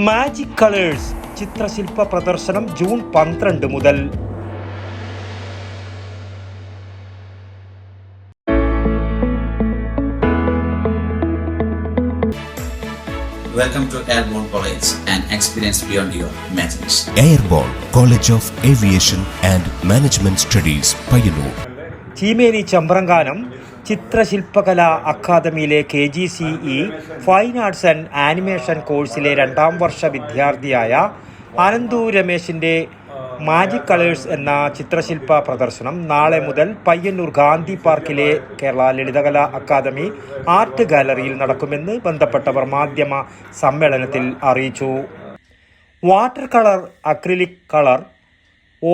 Magic colours ചിത്രശില്പ പ്രദർശനം June 12 മുതൽ. Welcome to Airborne College, an experience beyond your imagination. Airborne College of Aviation and Management Studies, Payyannur. Cheemeni Chambrankanam Chithrashilpakala അക്കാദമിയിലെ KGCE fine arts and animation കോഴ്സിലെ 2ാം വർഷ വിദ്യാർത്ഥിയായ Ananthu രമേശിൻ്റെ magic colours എന്ന ചിത്രശില്പ പ്രദർശനം നാളെ മുതൽ പയ്യന്നൂർ ഗാന്ധി പാർക്കിലെ കേരള ലളിതകലാ അക്കാദമി ആർട്ട് ഗാലറിയിൽ നടക്കുമെന്ന് ബന്ധപ്പെട്ടവർ മാധ്യമ സമ്മേളനത്തിൽ അറിയിച്ചു. Water colour, acrylic colour,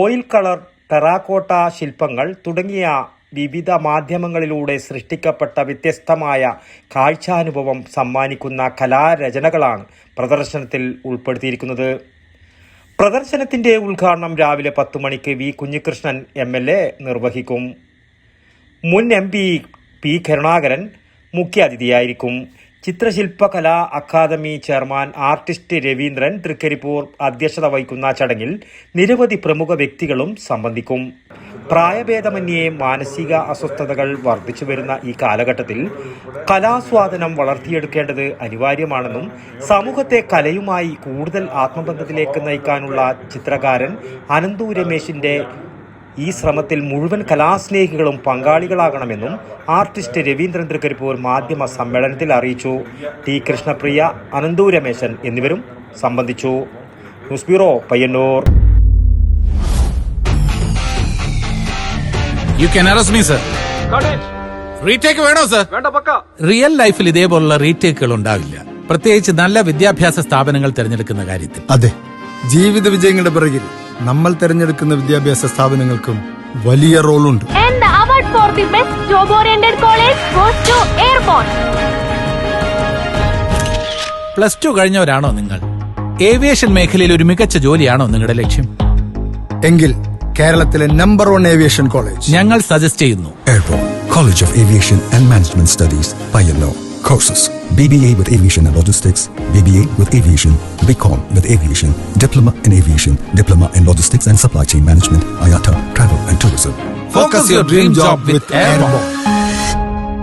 oil colour, terracotta ശില്പങ്ങൾ തുടങ്ങിയ വിവിധ മാധ്യമങ്ങളിലൂടെ സൃഷ്ടിക്കപ്പെട്ട വ്യത്യസ്തമായ കാഴ്ചാനുഭവം സമ്മാനിക്കുന്ന കലാരചനകളാണ് പ്രദർശനത്തിൽ ഉൾപ്പെടുത്തിയിരിക്കുന്നത്. പ്രദർശനത്തിന്റെ ഉദ്ഘാടനം രാവിലെ 10 മണിക്ക് വി കുഞ്ഞികൃഷ്ണൻ MLA നിർവഹിക്കും. മുൻ MP P കരുണാകരൻ മുഖ്യാതിഥിയായിരിക്കും. Chithrashilpakala academy chairman artist Raveendran Thrikaripur അധ്യക്ഷത വഹിക്കുന്ന ചടങ്ങിൽ നിരവധി പ്രമുഖ വ്യക്തികളും സംബന്ധിക്കും. പ്രായഭേദമന്യേ മാനസിക അസ്വസ്ഥതകൾ വർദ്ധിച്ചു വരുന്ന ഈ കാലഘട്ടത്തിൽ കലാസ്വാദനം വളർത്തിയെടുക്കേണ്ടത് അനിവാര്യമാണെന്നും സമൂഹത്തെ കലയുമായി കൂടുതൽ ആത്മബന്ധത്തിലേക്ക് നയിക്കാനുള്ള ചിത്രകാരൻ അനന്തു രമേശിൻ്റെ ഈ ശ്രമത്തിൽ മുഴുവൻ കലാസ്നേഹികളും പങ്കാളികളാകണമെന്നും ആർട്ടിസ്റ്റ് രവീന്ദ്രൻ തൃക്കരിപ്പൂർ മാധ്യമ സമ്മേളനത്തിൽ അറിയിച്ചു. T കൃഷ്ണപ്രിയ, അനന്തു രമേശൻ എന്നിവരും സംബന്ധിച്ചു. News bureau, Payyanur. You can arrest me, sir. Retake വേണോ സർ? റിയൽ ലൈഫിൽ ഇതേപോലുള്ള റീടേക്കുകൾ ഉണ്ടാവില്ല, പ്രത്യേകിച്ച് നല്ല വിദ്യാഭ്യാസ സ്ഥാപനങ്ങൾ തിരഞ്ഞെടുക്കുന്ന കാര്യത്തിൽ. അതെ, ജീവിത വിജയങ്ങളുടെ പിറകിൽ നമ്മൾ തിരഞ്ഞെടുക്കുന്ന വിദ്യാഭ്യാസ സ്ഥാപനങ്ങൾക്കും വലിയ റോളുണ്ട്. And the award for the best job-oriented college goes to Airborne. +2 കഴിഞ്ഞവരാണോ നിങ്ങൾ? ഏവിയേഷൻ മേഖലയിൽ ഒരു മികച്ച ജോലിയാണോ നിങ്ങളുടെ ലക്ഷ്യം? എങ്കിൽ കേരളത്തിലെ നമ്പർ 1 ഏവിയേഷൻ കോളേജ് ഞങ്ങൾ സജസ്റ്റ് ചെയ്യുന്നു. Airborne College of Aviation and Management Studies, Payyannur. Courses: BBA with Aviation and Logistics, BBA with Aviation, BCom with Aviation, Diploma in Aviation, Diploma in Logistics and Supply Chain Management, IATA, Travel and Tourism. Focus your dream job with Airborne.